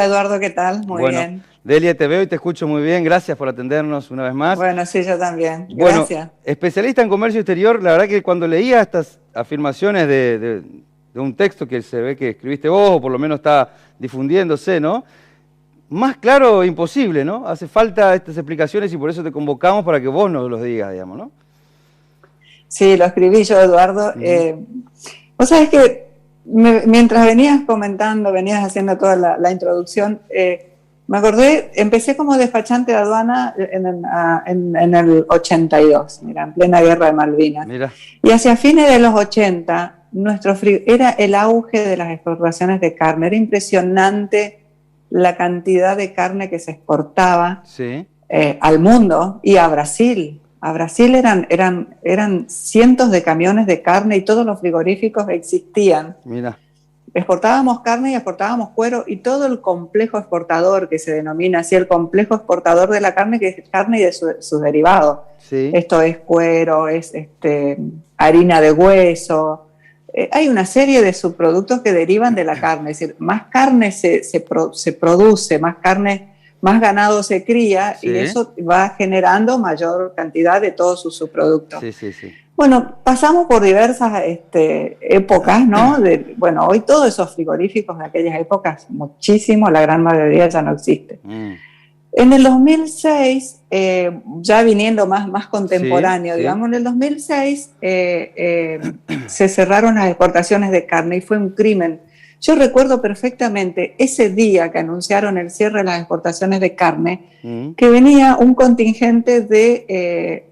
Eduardo, ¿qué tal? Muy Bueno, bien. Delia, te veo y te escucho muy bien. Gracias por atendernos una vez más. Bueno, sí, yo también. Bueno, Gracias. especialista en comercio exterior, la verdad que cuando leía estas afirmaciones de un texto que se ve que escribiste vos, o por lo menos está difundiéndose, ¿no? Más claro, imposible, ¿no? Hace falta estas explicaciones y por eso te convocamos para que vos nos los digas, digamos, ¿no? Sí, lo escribí yo, Eduardo. Ujú. Vos sabés que mientras venías comentando, venías haciendo toda la introducción, me acordé, empecé como despachante de aduana en el 82, mira, en plena guerra de Malvinas. Mira, Y hacia fines de los 80, era el auge de las exportaciones de carne. Era impresionante la cantidad de carne que se exportaba sí, al mundo y a Brasil. A Brasil eran cientos de camiones de carne y todos los frigoríficos existían. mira, Exportábamos carne y exportábamos cuero y todo el complejo exportador, que se denomina así, el complejo exportador de la carne, que es carne y de sus derivados. sí, Esto es cuero, es harina de hueso. Hay una serie de subproductos que derivan de la carne, es decir, más carne se produce, más ganado se cría y sí, eso va generando mayor cantidad de todos sus subproductos. sí, sí, sí. Bueno, pasamos por diversas épocas, ¿no? Bueno, hoy todos esos frigoríficos de aquellas épocas, muchísimo, la gran mayoría ya no existe. Mm, En el 2006, ya viniendo más sí, contemporáneo, sí. digamos, en el 2006 se cerraron las exportaciones de carne y fue un crimen. Yo recuerdo perfectamente ese día que anunciaron el cierre de las exportaciones de carne, Mm. que venía un contingente de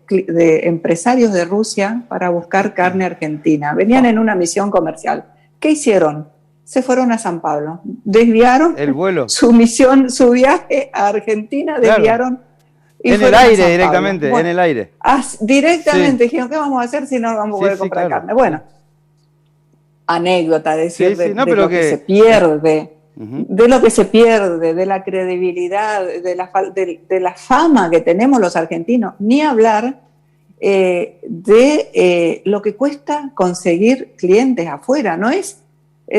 empresarios de Rusia para buscar carne argentina. Venían en una misión comercial. ¿Qué hicieron? Se fueron a San Pablo, desviaron El vuelo, su misión, su viaje a Argentina, claro. desviaron y En el fueron a aire San Pablo. directamente, en Bueno, el aire. Sí, directamente dijeron, ¿qué vamos a hacer si no vamos a sí, poder sí, comprar claro. carne? Sí, Bueno, anécdota, sí, decir sí, no, de pero lo que se que... pierde, Ujú. de la credibilidad, de la fama que tenemos los argentinos, ni hablar de lo que cuesta conseguir clientes afuera, ¿no es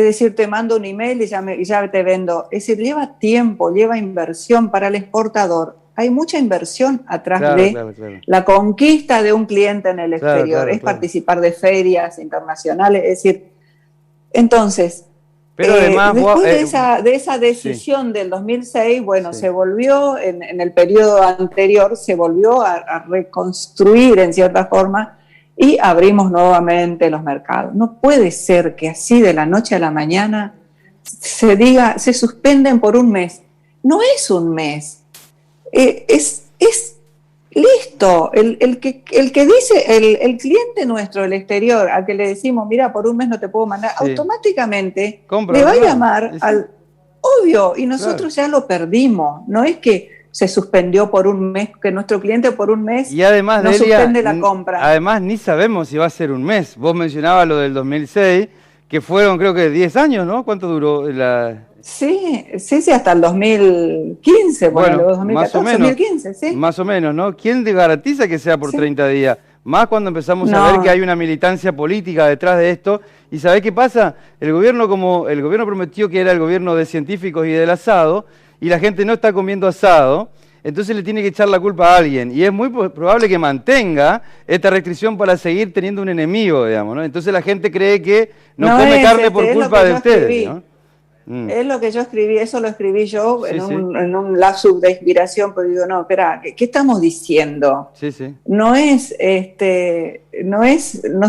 decir, te mando un email y ya te vendo. Es decir, lleva tiempo, lleva inversión para el exportador. Hay mucha inversión atrás Claro, de claro, claro. la conquista de un cliente en el Claro, exterior. claro, Es claro. participar de ferias internacionales. Es decir, entonces, Pero además, después de esa sí, decisión del 2006, bueno, sí. se volvió, en el periodo anterior, se volvió a reconstruir en cierta forma y abrimos nuevamente los mercados. No puede ser que así de la noche a la mañana se suspenden por un mes. No es un mes, es listo. El que dice, el cliente nuestro del exterior, al que le decimos, mira, por un mes no te puedo mandar, Sí. automáticamente Compra le otro va a lado. llamar Sí, sí, al obvio, y claro. nosotros ya lo perdimos. No es que se suspendió por un mes, que nuestro cliente por un mes Y además, no Delia, suspende la compra. además ni sabemos si va a ser un mes. Vos mencionabas lo del 2006, que fueron creo que 10 años, ¿no? ¿Cuánto duró la...? Sí, sí, sí, hasta el 2015, ponele, Bueno, más o 2014, menos, 2015, sí, más o menos, ¿no? ¿Quién te garantiza que sea por sí. 30 días? Más cuando empezamos a ver que hay No, una militancia política detrás de esto. ¿Y sabés qué pasa? El gobierno, como el gobierno prometió que era el gobierno de científicos y del asado, y la gente no está comiendo asado, entonces le tiene que echar la culpa a alguien. Y es muy probable que mantenga esta restricción para seguir teniendo un enemigo, digamos, ¿no? Entonces la gente cree que no no come es carne por es lo culpa que de yo ustedes, escribí. ¿no? Mm. Es lo que yo escribí, eso lo escribí yo Sí, sí, en un lapsus de inspiración, pero digo, no, espera, ¿qué estamos diciendo? sí, sí, No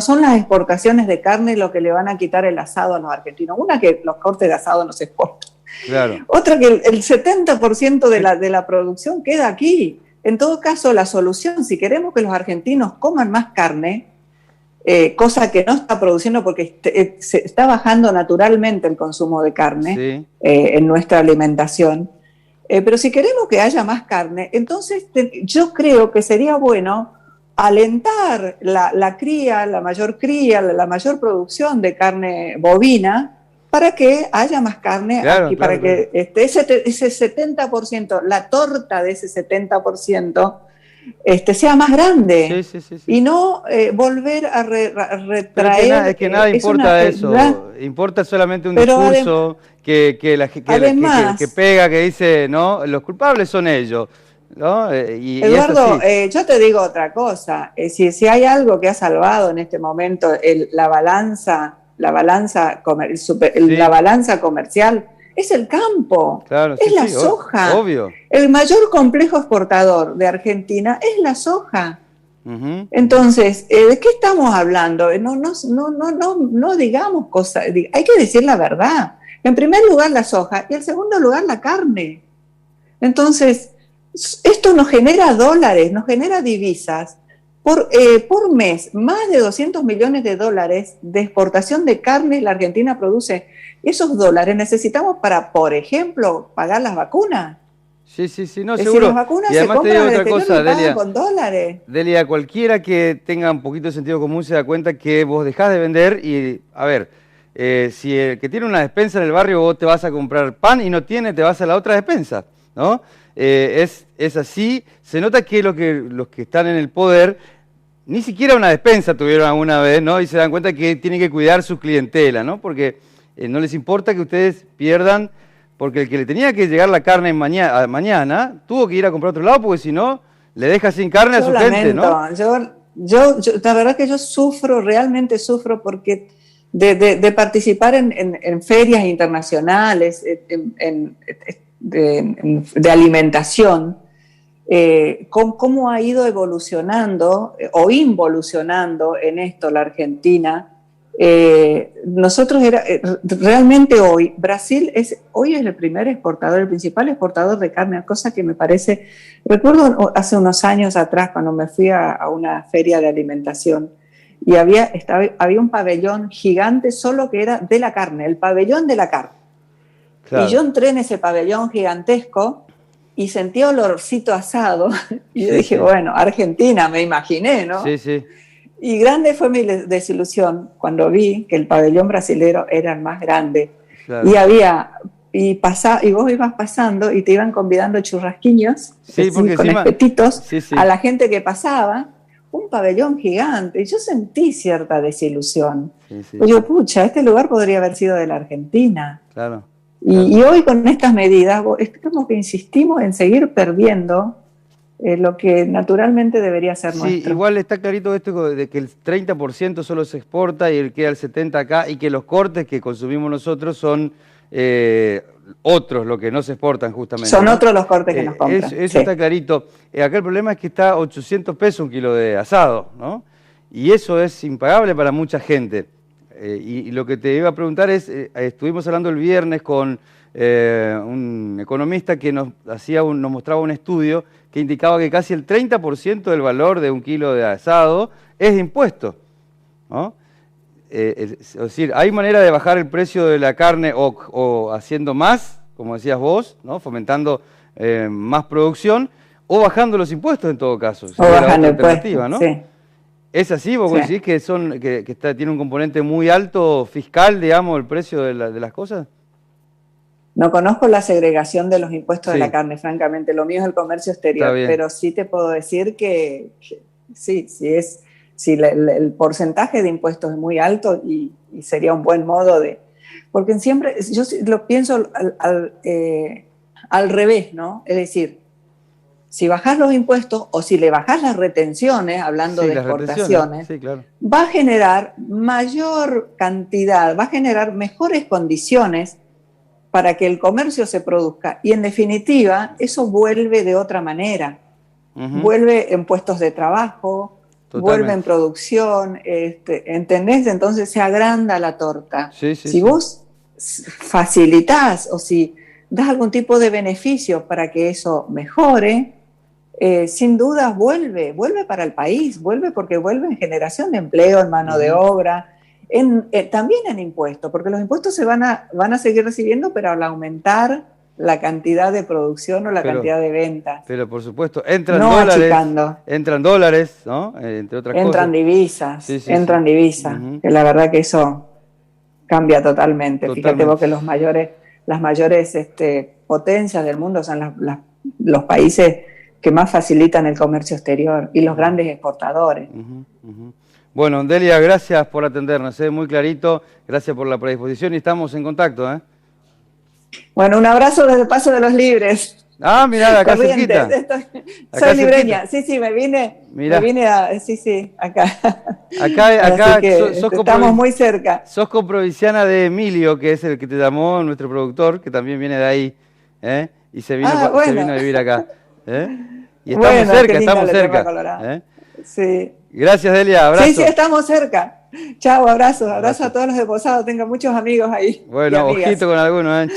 son las exportaciones de carne lo que le van a quitar el asado a los argentinos. Una, que los cortes de asado no se exportan. claro. Otra, que el 70% de la producción queda aquí. En todo caso, la solución, si queremos que los argentinos coman más carne, cosa que no está produciendo porque se está bajando naturalmente el consumo de carne Sí. en nuestra alimentación. Pero si queremos que haya más carne, entonces yo creo que sería bueno alentar la cría, la mayor producción de carne bovina para que haya más carne Claro, aquí, para claro, claro. que ese 70%, la torta de ese 70%, sea más Sí, grande sí, sí, sí. y no volver a Pero retraer. es que nada Es importa una. eso. Importa solamente un Pero además. discurso Además, que pega, que dice, no, los culpables son ellos, ¿no? Eduardo, yo te digo otra cosa. Si hay algo que ha salvado en este momento la balanza comercial, es el campo, claro, es sí, la sí, soja. obvio. El mayor complejo exportador de Argentina es la soja. Entonces, ¿de qué estamos hablando? No digamos cosas, hay que decir la verdad. En primer lugar la soja y en segundo lugar la carne. Entonces, esto nos genera dólares, nos genera divisas. Por mes, más de 200 millones de dólares de exportación de carne la Argentina produce. Esos dólares necesitamos para, por ejemplo, pagar las vacunas. Sí, sí, sí, no, Es decir, seguro. las vacunas Y se además te digo compran al otra exterior cosa, y pagan Delia. con dólares. Delia, cualquiera que tenga un poquito de sentido común se da cuenta que vos dejás de vender y, a ver, si el que tiene una despensa en el barrio vos te vas a comprar pan y no tiene, te vas a la otra despensa, ¿no? Es así. Se nota que los que están en el poder ni siquiera una despensa tuvieron alguna vez, ¿no? Y se dan cuenta que tienen que cuidar su clientela, ¿no? Porque no les importa que ustedes pierdan, porque el que le tenía que llegar la carne mañana tuvo que ir a comprar a otro lado, porque si no, le deja sin carne a su gente, ¿no? Yo, la verdad que yo sufro, realmente sufro, porque de participar en ferias internacionales de alimentación, cómo ha ido evolucionando o involucionando en esto la Argentina. Nosotros realmente hoy, Brasil hoy es el primer exportador, el principal exportador de carne, cosa que me parece, recuerdo hace unos años atrás cuando me fui a una feria de alimentación y había un pabellón gigante solo que era de la carne, el pabellón de la carne. Claro. Y yo entré en ese pabellón gigantesco y sentí olorcito asado y yo dije, bueno, Argentina, me imaginé, ¿no? Sí, sí. Y grande fue mi desilusión cuando vi que el pabellón brasilero era el más grande. Claro. Y vos ibas pasando y te iban convidando churrasquiños, sí, porque con encima, espetitos, a la gente que pasaba, un pabellón gigante. Y yo sentí cierta desilusión. Yo, pucha, este lugar podría haber sido de la Argentina. Claro. Y hoy con estas medidas es como que insistimos en seguir perdiendo lo que naturalmente debería ser nuestro. Sí, igual está clarito esto de que el 30% solo se exporta y queda el 70% acá, y que los cortes que consumimos nosotros son otros, lo que no se exportan justamente. Son otros los cortes que nos compran. Eso está clarito. Acá el problema es que está 800 pesos un kilo de asado, ¿no? Y eso es impagable para mucha gente. Y lo que te iba a preguntar es, estuvimos hablando el viernes con un economista que nos mostraba un estudio que indicaba que casi el 30% del valor de un kilo de asado es de impuesto, ¿no? Es decir, hay manera de bajar el precio de la carne o haciendo más, como decías vos, ¿no? Fomentando más producción, o bajando los impuestos en todo caso. O bajando alternativa, ¿no? Sí. ¿Es así? ¿Vos decís que tiene un componente muy alto fiscal, digamos, el precio de las cosas? No conozco la segregación de los impuestos de la carne, francamente. Lo mío es el comercio exterior, pero sí te puedo decir que el porcentaje de impuestos es muy alto y sería un buen modo de... Porque siempre, yo lo pienso al revés, ¿no? Es decir, si bajás los impuestos o si le bajás las retenciones, hablando de exportaciones, claro, va a generar mayor cantidad, va a generar mejores condiciones para que el comercio se produzca. Y en definitiva, eso vuelve de otra manera. Vuelve en puestos de trabajo, vuelve en producción, ¿entendés? Entonces se agranda la torta. Si vos facilitás o si das algún tipo de beneficio para que eso mejore, sin duda vuelve para el país, vuelve porque vuelve en generación de empleo, en mano de obra, también en impuestos, porque los impuestos se van a seguir recibiendo, pero al aumentar la cantidad de producción o la cantidad de ventas. Pero por supuesto, entran dólares, ¿no? Entre otras cosas. Entran divisas, que la verdad que eso cambia totalmente. Fíjate vos que las mayores potencias del mundo son los países que más facilitan el comercio exterior y los grandes exportadores. Bueno, Delia, gracias por atendernos, muy clarito, gracias por la predisposición y estamos en contacto, Bueno, un abrazo desde Paso de los Libres. Ah, mirá, acá cerquita. Soy libreña, sí, me vine acá. Acá estamos muy cerca. Sos coprovinciana de Emilio, que es el que te llamó, nuestro productor, que también viene de ahí, ¿eh? Y se vino a vivir acá. Y estamos cerca. Sí. Gracias, Delia, abrazo. Sí, estamos cerca. Chao, abrazo a todos los de Posado, tengo muchos amigos ahí. Bueno, ojito con algunos, Chao.